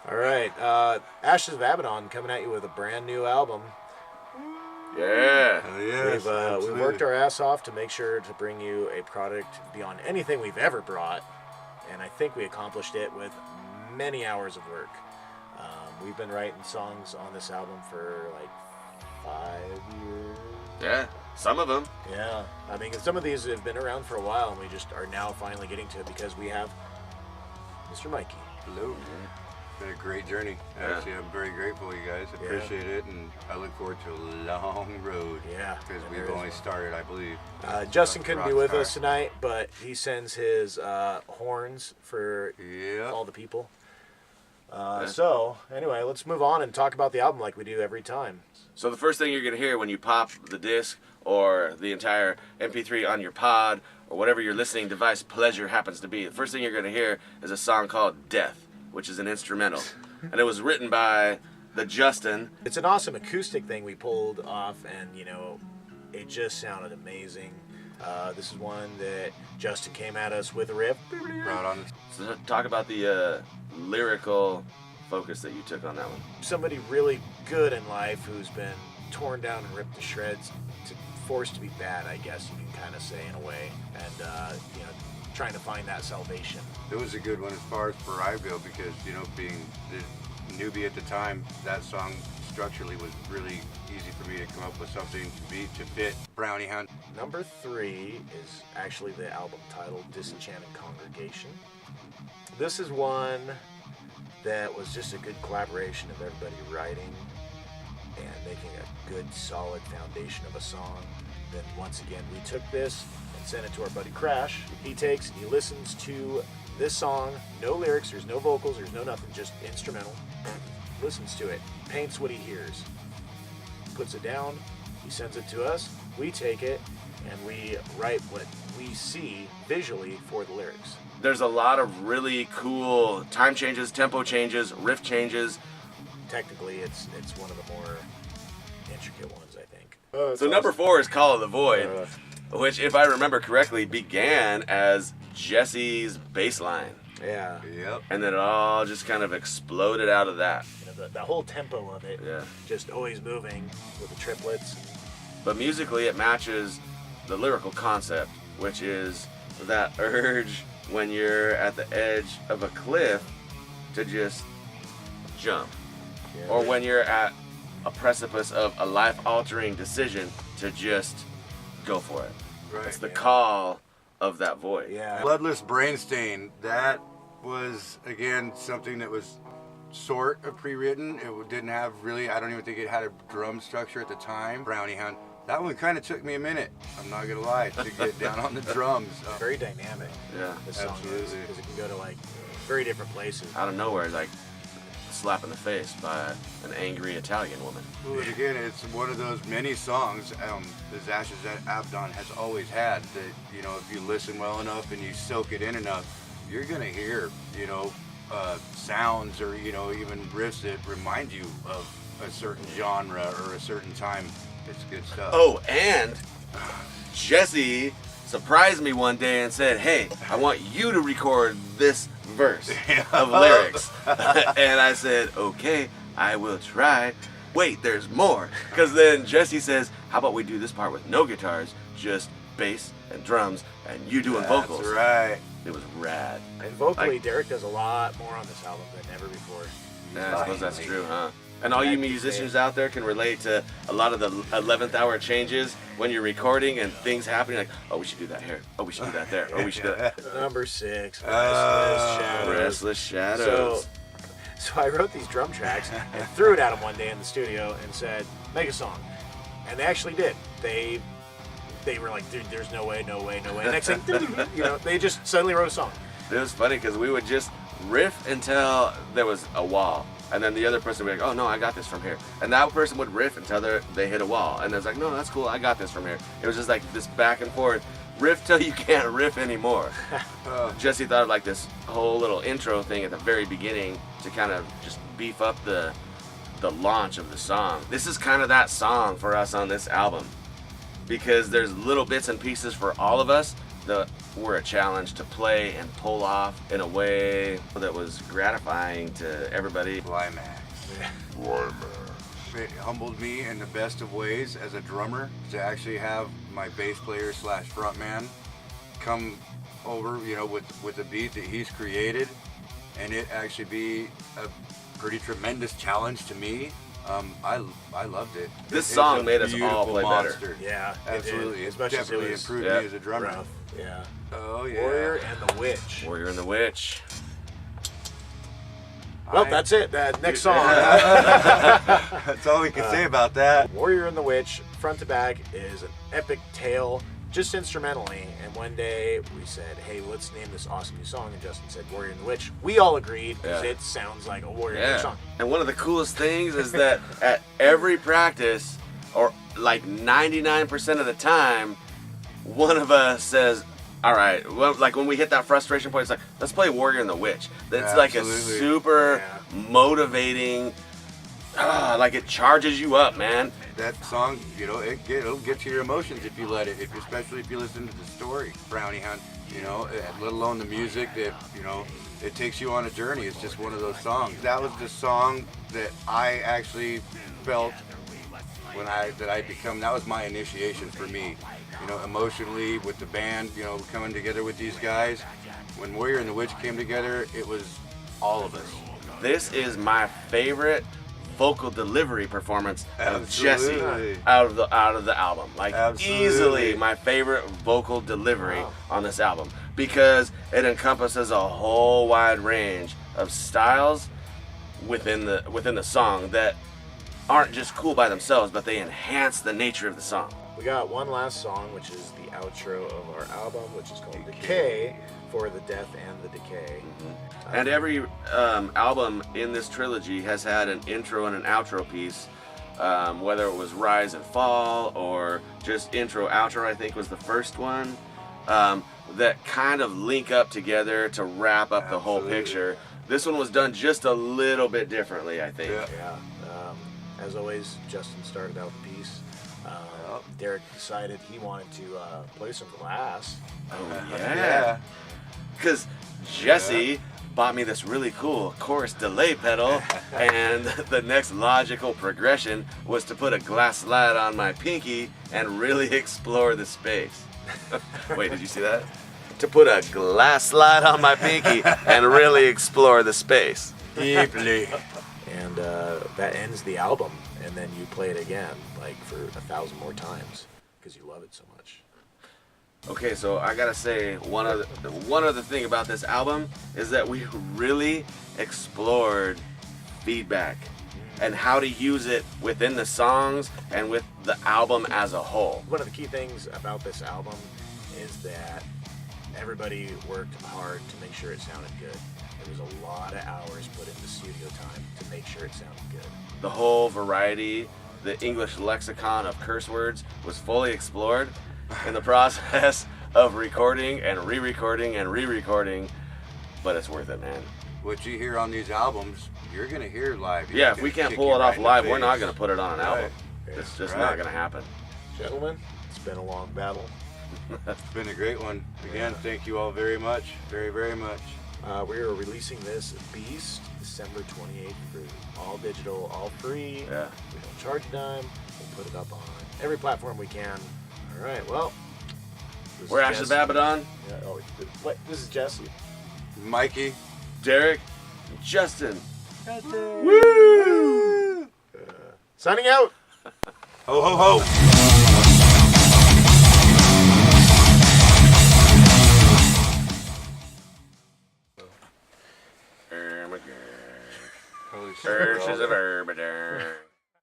All right, Ashes of Abaddon coming at you with a brand new album. Yeah. Yes, We've worked our ass off to make sure to bring you a product beyond anything we've ever brought, and I think we accomplished it with many hours of work. We've been writing songs on this album for like 5 years. Yeah, some of them. Yeah, I mean, some of these have been around for a while, and we just are now finally getting to it because we have Mr. Mikey. Hello. It's been a great journey. Actually, I'm very grateful, you guys. Appreciate it, and I look forward to a long road. Yeah. Because we've only started, I believe. Justin couldn't be with us tonight, but he sends his horns for all the people. So, anyway, let's move on and talk about the album like we do every time. So the first thing you're going to hear when you pop the disc or the entire MP3 on your pod or whatever your listening device pleasure happens to be, the first thing you're going to hear is a song called Death, which is an instrumental. And it was written by the Justin. It's an awesome acoustic thing we pulled off, and, you know, it just sounded amazing. This is one that Justin came at us with a riff. Right on. So talk about the lyrical focus that you took on that one. Somebody really good in life who's been torn down and ripped to shreds, forced to be bad, I guess you can kind of say in a way, and you know, trying to find that salvation. It was a good one as far as for I go, because, you know, being the newbie at the time, that song structurally was really easy for me to come up with something to fit Brownie Hound. Number 3 is actually the album title, Disenchanted Congregation. This is one that was just a good collaboration of everybody writing and making a good, solid foundation of a song. Then once again, we took this and sent it to our buddy Crash. He takes and he listens to this song, no lyrics, there's no vocals, there's no nothing, just instrumental. Listens to it, paints what he hears, puts it down, he sends it to us, we take it, and we write what we see visually for the lyrics. There's a lot of really cool time changes, tempo changes, riff changes. Technically, it's one of the more intricate ones, I think. So number 4 is Call of the Void, which, if I remember correctly, began as Jesse's bass line. Yeah. Yep. And then it all just kind of exploded out of that. You know, the whole tempo of it, just always moving with the triplets. But musically, it matches the lyrical concept, which is that urge when you're at the edge of a cliff to just jump. Yeah. Or when you're at a precipice of a life-altering decision to just go for it. Right. It's the call of that void. Yeah. Bloodless Brainstain, that was, again, something that was sort of pre-written. It didn't have really, I don't even think it had a drum structure at the time. Brownie Hound, that one kind of took me a minute, I'm not gonna lie, to get down on the drums. Very dynamic. Yeah. This song Absolutely. is, because it can go to like very different places. Out of nowhere, like a slap in the face by an angry Italian woman. Well, and again, it's one of those many songs as Ashes at Abaddon has always had that, you know, if you listen well enough and you soak it in enough, you're gonna hear, you know, sounds or, you know, even riffs that remind you of a certain genre or a certain time. It's good stuff. Oh, and Jesse surprised me one day and said, hey, I want you to record this verse of lyrics. And I said, okay, I will try. Wait, there's more. Because then Jesse says, how about we do this part with no guitars, just bass and drums, and you doing vocals. That's right. It was rad. And vocally, Derek does a lot more on this album than ever before. Yeah, I suppose that's true, huh? And all you musicians out there can relate to a lot of the 11th hour changes when you're recording and things happening like, oh, we should do that here. Oh, we should do that there. Oh, we should do that. Number 6, Restless Shadows. Restless Shadows. So I wrote these drum tracks and threw it at them one day in the studio and said, make a song. And they actually did. They were like, dude, there's no way, no way, no way. Next thing, you know, they just suddenly wrote a song. It was funny because we would just riff until there was a wall. And then the other person would be like, oh, no, I got this from here. And that person would riff until they hit a wall. And it's like, no, that's cool, I got this from here. It was just like this back and forth. Riff till you can't riff anymore. Jesse thought of like this whole little intro thing at the very beginning to kind of just beef up the launch of the song. This is kind of that song for us on this album. Because there's little bits and pieces for all of us, that were a challenge to play and pull off in a way that was gratifying to everybody. Climax. It humbled me in the best of ways as a drummer to actually have my bass player / frontman come over, you know, with a beat that he's created, and it actually be a pretty tremendous challenge to me. I loved it. This song made us all play better. Yeah, absolutely. It Especially definitely as it improved yeah, me as a drummer. rough. Yeah. Oh yeah. Warrior and the Witch. Warrior and the Witch. Well, that's it. Next song. That's all we can say about that. Warrior and the Witch, front to back, is an epic tale, just instrumentally. And one day we said, hey, let's name this awesome new song. And Justin said Warrior and the Witch. We all agreed because Yeah. it sounds like a Warrior and the Witch song. And one of the coolest things is that at every practice, or like 99% of the time, one of us says, all right, well, like when we hit that frustration point, it's like, let's play Warrior and the Witch. That's like a Absolutely. super motivating, like it charges you up, man. That song, you know, it'll get to your emotions if you let it, especially if you listen to the story, Brownie Hunt, you know, let alone the music that, you know, it takes you on a journey. It's just one of those songs. That was the song that I actually felt that I'd become, that was my initiation for me, you know, emotionally with the band, you know, coming together with these guys. When Warrior and the Witch came together, it was all of us. This is my favorite vocal delivery performance of Absolutely. Jesse out of the album. Like Absolutely. easily my favorite vocal delivery on this album, because it encompasses a whole wide range of styles within the song that aren't just cool by themselves, but they enhance the nature of the song. We got one last song, which is the outro of our album, which is called Decay, for the Death and the Decay. And every album in this trilogy has had an intro and an outro piece, whether it was Rise and Fall or just intro outro, I think was the first one, that kind of link up together to wrap up the whole picture. This one was done just a little bit differently, I think. Yeah. As always, Justin started out the piece. Derek decided he wanted to play some glass. Oh yeah. Because Jesse bought me this really cool chorus delay pedal, and the next logical progression was to put a glass slide on my pinky and really explore the space. Wait, did you see that? To put a glass slide on my pinky and really explore the space. Deeply. And that ends the album, and then you play it again, like for 1,000 more times, because you love it so much. Okay, so I gotta say, one other thing about this album is that we really explored feedback and how to use it within the songs and with the album as a whole. One of the key things about this album is that everybody worked hard to make sure it sounded good. There was a lot of hours put into studio time to make sure it sounded good. The whole variety, the English lexicon of curse words was fully explored in the process of recording and re-recording and re-recording, but it's worth it, man. What you hear on these albums, you're gonna hear live. Yeah, if we can't pull it off live, we're not gonna put it on an album. Right. It's just Right. not gonna happen. Gentlemen, it's been a long battle. It's been a great one. Again, thank you all very much. Very, very much. We are releasing this Beast December 28th for all digital, all free. Yeah. We don't charge a dime. We'll put it up on every platform we can. All right, well. this We're is Ashes of Jesse. Abaddon, This is Jesse. Mikey. Derek, Justin. Woo! Signing out. Ho, ho, ho. Ashes of Abaddon.